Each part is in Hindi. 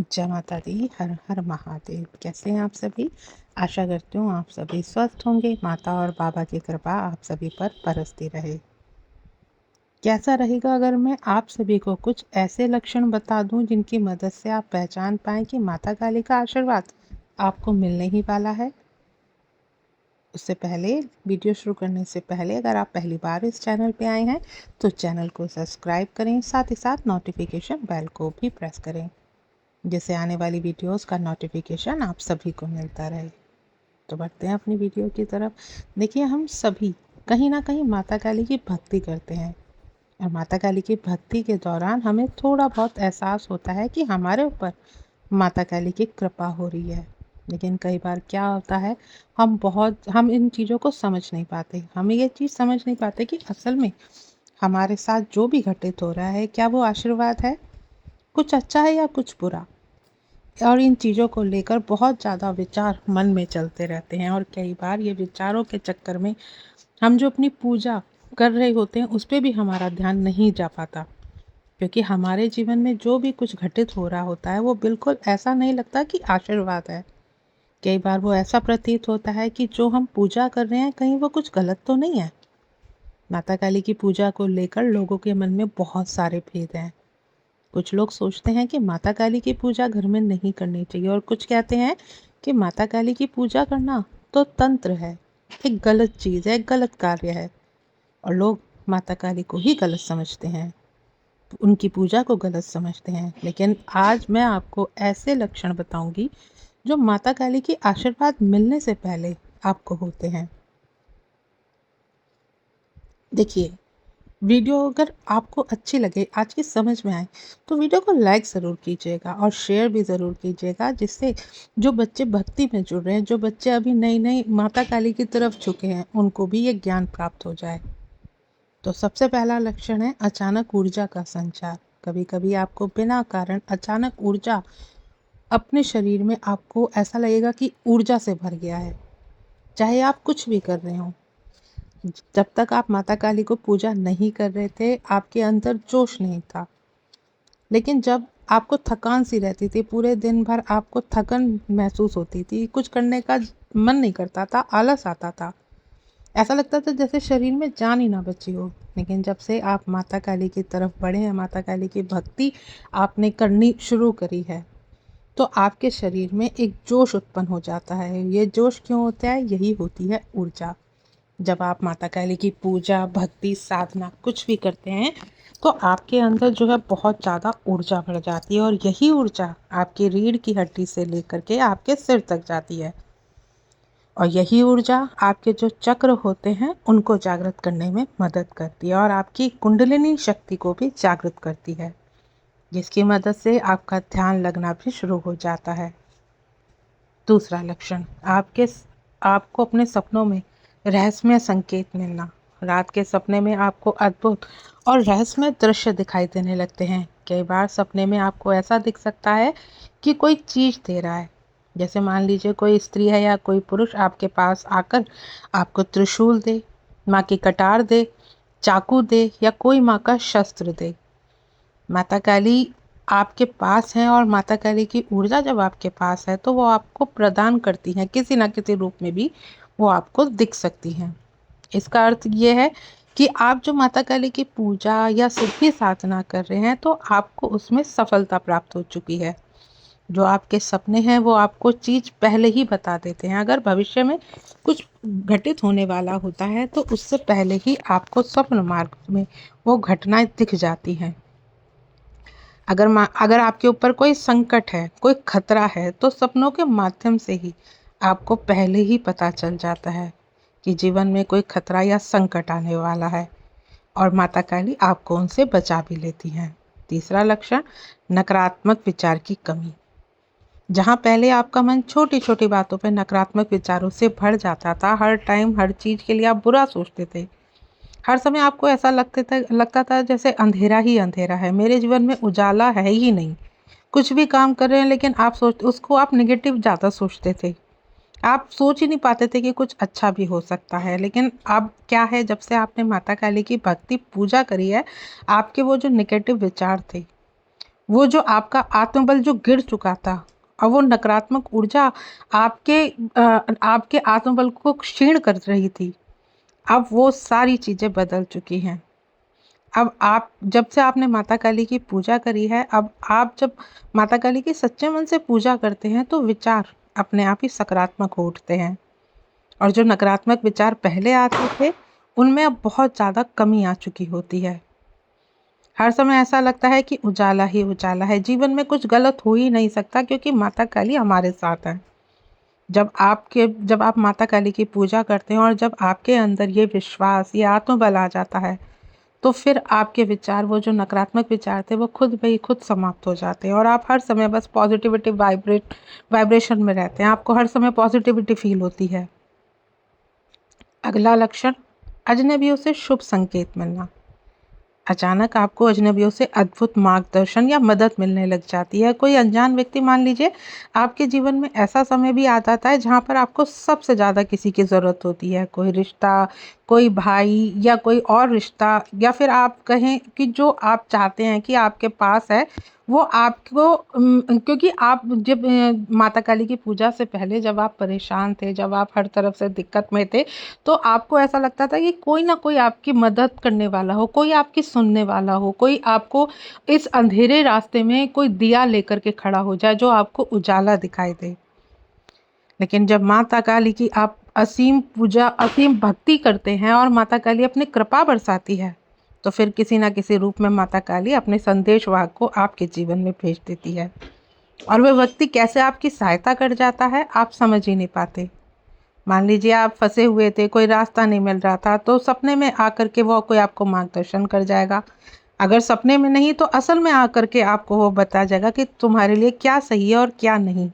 जय माता दी। हर हर महादेव। कैसे हैं आप सभी? आशा करती हूँ आप सभी स्वस्थ होंगे। माता और बाबा की कृपा आप सभी पर बरसती रहे। कैसा रहेगा अगर मैं आप सभी को कुछ ऐसे लक्षण बता दूं जिनकी मदद से आप पहचान पाएं कि माता काली का आशीर्वाद आपको मिलने ही वाला है। उससे पहले, वीडियो शुरू करने से पहले, अगर आप पहली बार इस चैनल पे आए हैं तो चैनल को सब्सक्राइब करें, साथ ही साथ नोटिफिकेशन बेल को भी प्रेस करें, जिससे आने वाली वीडियोस का नोटिफिकेशन आप सभी को मिलता रहे। तो बढ़ते हैं अपनी वीडियो की तरफ। देखिए, हम सभी कहीं ना कहीं माता काली की भक्ति करते हैं, और माता काली की भक्ति के दौरान हमें थोड़ा बहुत एहसास होता है कि हमारे ऊपर माता काली की कृपा हो रही है। लेकिन कई बार क्या होता है, हम इन चीज़ों को समझ नहीं पाते। हम ये चीज़ समझ नहीं पाते कि असल में हमारे साथ जो भी घटित हो रहा है, क्या वो आशीर्वाद है, कुछ अच्छा है या कुछ बुरा। और इन चीज़ों को लेकर बहुत ज़्यादा विचार मन में चलते रहते हैं, और कई बार ये विचारों के चक्कर में हम जो अपनी पूजा कर रहे होते हैं उस पे भी हमारा ध्यान नहीं जा पाता, क्योंकि हमारे जीवन में जो भी कुछ घटित हो रहा होता है वो बिल्कुल ऐसा नहीं लगता कि आशीर्वाद है। कई बार वो ऐसा प्रतीत होता है कि जो हम पूजा कर रहे हैं, कहीं वो कुछ गलत तो नहीं है। माता काली की पूजा को लेकर लोगों के मन में बहुत सारे भेद हैं। कुछ लोग सोचते हैं कि माता काली की पूजा घर में नहीं करनी चाहिए, और कुछ कहते हैं कि माता काली की पूजा करना तो तंत्र है, एक गलत चीज़ है, एक गलत कार्य है। और लोग माता काली को ही गलत समझते हैं, उनकी पूजा को गलत समझते हैं। लेकिन आज मैं आपको ऐसे लक्षण बताऊंगी जो माता काली की आशीर्वाद मिलने से पहले आपको होते हैं। देखिए, वीडियो अगर आपको अच्छी लगे, आज की समझ में आए, तो वीडियो को लाइक ज़रूर कीजिएगा और शेयर भी ज़रूर कीजिएगा, जिससे जो बच्चे भक्ति में जुड़ रहे हैं, जो बच्चे अभी नई नई माता काली की तरफ झुके हैं, उनको भी ये ज्ञान प्राप्त हो जाए। तो सबसे पहला लक्षण है अचानक ऊर्जा का संचार। कभी कभी आपको बिना कारण अचानक ऊर्जा, अपने शरीर में आपको ऐसा लगेगा कि ऊर्जा से भर गया है, चाहे आप कुछ भी कर रहे हो। जब तक आप माता काली को पूजा नहीं कर रहे थे, आपके अंदर जोश नहीं था। लेकिन जब आपको थकान सी रहती थी, पूरे दिन भर आपको थकन महसूस होती थी, कुछ करने का मन नहीं करता था, आलस आता था, ऐसा लगता था जैसे शरीर में जान ही ना बची हो। लेकिन जब से आप माता काली की तरफ बढ़े हैं, माता काली की भक्ति आपने करनी शुरू करी है, तो आपके शरीर में एक जोश उत्पन्न हो जाता है। ये जोश क्यों होता है? यही होती है ऊर्जा। जब आप माता काली की पूजा, भक्ति, साधना कुछ भी करते हैं, तो आपके अंदर जो है बहुत ज़्यादा ऊर्जा बढ़ जाती है, और यही ऊर्जा आपकी रीढ़ की हड्डी से लेकर के आपके सिर तक जाती है। और यही ऊर्जा आपके जो चक्र होते हैं उनको जागृत करने में मदद करती है, और आपकी कुंडलिनी शक्ति को भी जागृत करती है, जिसकी मदद से आपका ध्यान लगना भी शुरू हो जाता है। दूसरा लक्षण, आपको अपने सपनों में रहस्यमय संकेत मिलना। रात के सपने में आपको अद्भुत और रहस्यमय दृश्य दिखाई देने लगते हैं। कई बार सपने में आपको ऐसा दिख सकता है कि कोई चीज़ दे रहा है, जैसे मान लीजिए कोई स्त्री है या कोई पुरुष आपके पास आकर आपको त्रिशूल दे, माँ की कटार दे, चाकू दे, या कोई माँ का शस्त्र दे। माता काली आपके पास हैं, और माता काली की ऊर्जा जब आपके पास है तो वो आपको प्रदान करती हैं, किसी ना किसी रूप में भी वो आपको दिख सकती हैं। इसका अर्थ ये है कि आप जो माता काली की पूजा या सिद्धि साधना कर रहे हैं, तो आपको उसमें सफलता प्राप्त हो चुकी है। जो आपके सपने हैं वो आपको चीज़ पहले ही बता देते हैं। अगर भविष्य में कुछ घटित होने वाला होता है, तो उससे पहले ही आपको स्वप्न मार्ग में वो घटनाएं दिख जाती हैं। अगर आपके ऊपर कोई संकट है, कोई खतरा है, तो सपनों के माध्यम से ही आपको पहले ही पता चल जाता है कि जीवन में कोई खतरा या संकट आने वाला है, और माता काली आपको उनसे बचा भी लेती हैं। तीसरा लक्षण, नकारात्मक विचार की कमी। जहाँ पहले आपका मन छोटी छोटी बातों पर नकारात्मक विचारों से भर जाता था, हर टाइम हर चीज़ के लिए आप बुरा सोचते थे, हर समय आपको ऐसा लगता था जैसे अंधेरा ही अंधेरा है, मेरे जीवन में उजाला है ही नहीं। कुछ भी काम कर रहे हैं, लेकिन आप नेगेटिव ज़्यादा सोचते थे। आप सोच ही नहीं पाते थे कि कुछ अच्छा भी हो सकता है। लेकिन अब क्या है, जब से आपने माता काली की भक्ति पूजा करी है, आपके वो जो नेगेटिव विचार थे वो जो आपका आत्मबल जो गिर चुका था, अब वो नकारात्मक ऊर्जा आपके आपके आत्मबल को क्षीण कर रही थी, अब वो सारी चीज़ें बदल चुकी हैं। अब आप जब से आपने माता काली की पूजा करी है, अब आप जब माता काली की सच्चे मन से पूजा करते हैं तो विचार अपने आप ही सकारात्मक हो उठते हैं, और जो नकारात्मक विचार पहले आते थे उनमें अब बहुत ज़्यादा कमी आ चुकी होती है। हर समय ऐसा लगता है कि उजाला ही उजाला है, जीवन में कुछ गलत हो ही नहीं सकता क्योंकि माता काली हमारे साथ है। जब आप माता काली की पूजा करते हैं और जब आपके अंदर ये विश्वास, ये आत्मबल आ जाता है, तो फिर आपके विचार, वो जो नकारात्मक विचार थे, वो खुद ब खुद समाप्त हो जाते हैं और आप हर समय बस पॉजिटिविटी वाइब्रेशन में रहते हैं। आपको हर समय पॉजिटिविटी फील होती है। अगला लक्षण, अजनबियों से शुभ संकेत मिलना। अचानक आपको अजनबियों से अद्भुत मार्गदर्शन या मदद मिलने लग जाती है। कोई अनजान व्यक्ति, मान लीजिए, आपके जीवन में ऐसा समय भी आ जाता है जहाँ पर आपको सबसे ज़्यादा किसी की ज़रूरत होती है। कोई रिश्ता, कोई भाई या कोई और रिश्ता, या फिर आप कहें कि जो आप चाहते हैं कि आपके पास है, वो आपको क्योंकि आप जब माता काली की पूजा से पहले जब आप परेशान थे, जब आप हर तरफ से दिक्कत में थे, तो आपको ऐसा लगता था कि कोई ना कोई आपकी मदद करने वाला हो, कोई आपकी सुनने वाला हो, कोई आपको इस अंधेरे रास्ते में कोई दिया लेकर के खड़ा हो जाए जो आपको उजाला दिखाई दे। लेकिन जब माता काली की आप असीम पूजा, असीम भक्ति करते हैं और माता काली अपनी कृपा बरसाती है, तो फिर किसी ना किसी रूप में माता काली अपने संदेशवाहक को आपके जीवन में भेज देती है, और वह व्यक्ति कैसे आपकी सहायता कर जाता है आप समझ ही नहीं पाते। मान लीजिए आप फंसे हुए थे, कोई रास्ता नहीं मिल रहा था, तो सपने में आकर के वो कोई आपको मार्गदर्शन कर जाएगा। अगर सपने में नहीं तो असल में आकर के आपको वो बता जाएगा कि तुम्हारे लिए क्या सही है और क्या नहीं।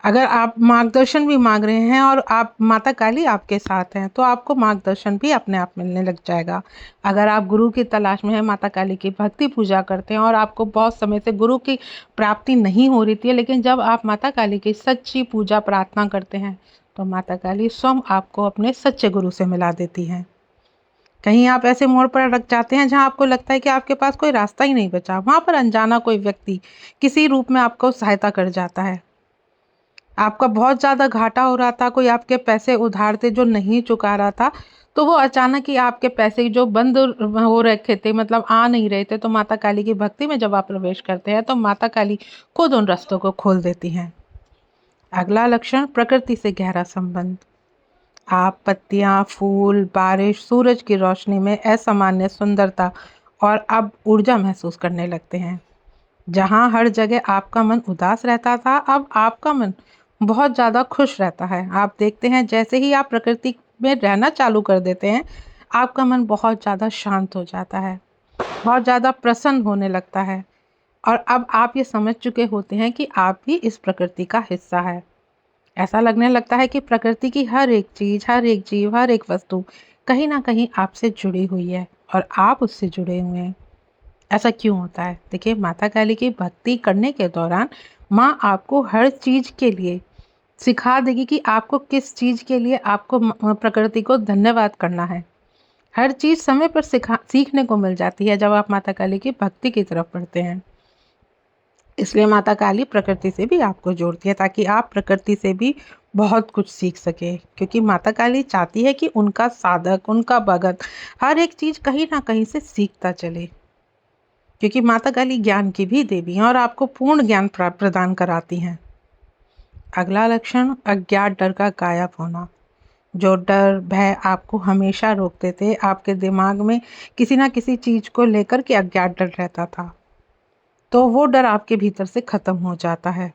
अगर आप मार्गदर्शन भी मांग रहे हैं और आप माता काली आपके साथ हैं, तो आपको मार्गदर्शन भी अपने आप मिलने लग जाएगा। अगर आप गुरु की तलाश में हैं, माता काली की भक्ति पूजा करते हैं और आपको बहुत समय से गुरु की प्राप्ति नहीं हो रही थी, लेकिन जब आप माता काली की सच्ची पूजा प्रार्थना करते हैं, तो माता काली स्वयं आपको अपने सच्चे गुरु से मिला देती हैं। कहीं आप ऐसे मोड़ पर रख जाते हैं जहां आपको लगता है कि आपके पास कोई रास्ता ही नहीं बचा, वहां पर अनजाना कोई व्यक्ति किसी रूप में आपको सहायता कर जाता है। आपका बहुत ज़्यादा घाटा हो रहा था, कोई आपके पैसे उधार थे जो नहीं चुका रहा था, तो वो अचानक ही आपके पैसे जो बंद हो रखे थे, मतलब आ नहीं रहे थे, तो माता काली की भक्ति में जब आप प्रवेश करते हैं, तो माता काली खुद उन रास्तों को खोल देती हैं। अगला लक्षण, प्रकृति से गहरा संबंध। आप पत्तियां, फूल, बारिश, सूरज की रोशनी में असामान्य सुंदरता और अब ऊर्जा महसूस करने लगते हैं। जहाँ हर जगह आपका मन उदास रहता था, अब आपका मन बहुत ज़्यादा खुश रहता है। आप देखते हैं जैसे ही आप प्रकृति में रहना चालू कर देते हैं, आपका मन बहुत ज़्यादा शांत हो जाता है, बहुत ज़्यादा प्रसन्न होने लगता है, और अब आप ये समझ चुके होते हैं कि आप ही इस प्रकृति का हिस्सा है। ऐसा लगने लगता है कि प्रकृति की हर एक चीज़, हर एक जीव, हर एक वस्तु कहीं ना कहीं आपसे जुड़ी हुई है और आप उससे जुड़े हुए हैं। ऐसा क्यों होता है? देखिए, माता काली की भक्ति करने के दौरान माँ आपको हर चीज़ के लिए सिखा देगी कि आपको किस चीज़ के लिए आपको प्रकृति को धन्यवाद करना है। हर चीज़ समय पर सीखने को मिल जाती है जब आप माता काली की भक्ति की तरफ बढ़ते हैं। इसलिए माता काली प्रकृति से भी आपको जोड़ती है ताकि आप प्रकृति से भी बहुत कुछ सीख सके, क्योंकि माता काली चाहती है कि उनका साधक, उनका भगत हर एक चीज़ कहीं ना कहीं से सीखता चले, क्योंकि माता काली ज्ञान की भी देवी हैं और आपको पूर्ण ज्ञान प्रदान कराती हैं। अगला लक्षण, अज्ञात डर का गायब होना। जो डर, भय आपको हमेशा रोकते थे, आपके दिमाग में किसी ना किसी चीज़ को लेकर के अज्ञात डर रहता था, तो वो डर आपके भीतर से खत्म हो जाता है।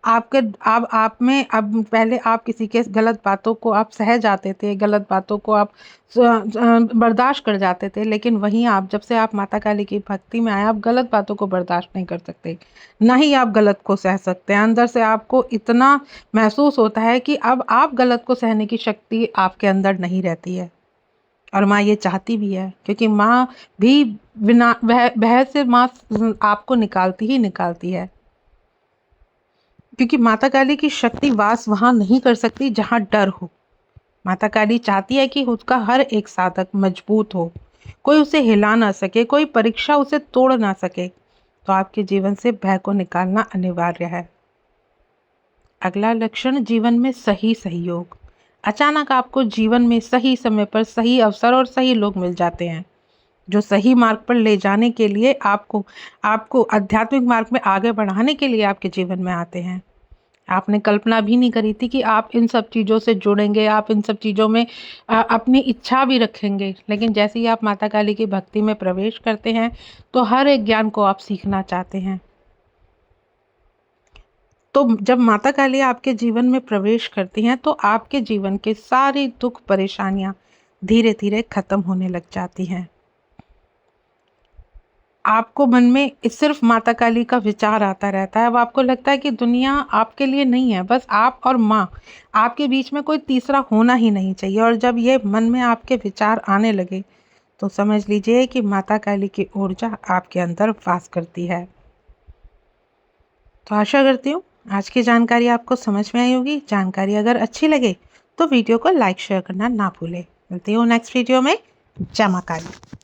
आपके अब आप में अब पहले आप किसी के गलत बातों को आप सह जाते थे, गलत बातों को आप बर्दाश्त कर जाते थे, लेकिन वहीं आप जब से आप माता काली की भक्ति में आए, आप गलत बातों को बर्दाश्त नहीं कर सकते, ना ही आप गलत को सह सकते हैं। अंदर से आपको इतना महसूस होता है कि अब आप गलत को सहने की शक्ति आपके अंदर नहीं रहती है, और माँ ये चाहती भी है, क्योंकि माँ भी बिना भय से माँ आपको निकालती ही निकालती है, क्योंकि माता काली की शक्ति वास वहां नहीं कर सकती जहां डर हो। माता काली चाहती है कि उसका हर एक साधक मजबूत हो, कोई उसे हिला ना सके, कोई परीक्षा उसे तोड़ ना सके। तो आपके जीवन से भय को निकालना अनिवार्य है। अगला लक्षण, जीवन में सही सहयोग। अचानक आपको जीवन में सही समय पर सही अवसर और सही लोग मिल जाते हैं, जो सही मार्ग पर ले जाने के लिए आपको आपको आध्यात्मिक मार्ग में आगे बढ़ाने के लिए आपके जीवन में आते हैं। आपने कल्पना भी नहीं करी थी कि आप इन सब चीज़ों से जुड़ेंगे, आप इन सब चीज़ों में अपनी इच्छा भी रखेंगे। लेकिन जैसे ही आप माता काली की भक्ति में प्रवेश करते हैं, तो हर एक ज्ञान को आप सीखना चाहते हैं। तो जब माता काली आपके जीवन में प्रवेश करती हैं, तो आपके जीवन के सारी दुख परेशानियां धीरे धीरे खत्म होने लग जाती हैं। आपको मन में सिर्फ माता काली का विचार आता रहता है। अब आपको लगता है कि दुनिया आपके लिए नहीं है, बस आप और माँ, आपके बीच में कोई तीसरा होना ही नहीं चाहिए। और जब ये मन में आपके विचार आने लगे, तो समझ लीजिए कि माता काली की ऊर्जा आपके अंदर वास करती है। तो आशा करती हूँ आज की जानकारी आपको समझ में आई होगी। जानकारी अगर अच्छी लगे तो वीडियो को लाइक शेयर करना ना भूलें। मिलती हूँ नेक्स्ट वीडियो में। जय मां काली।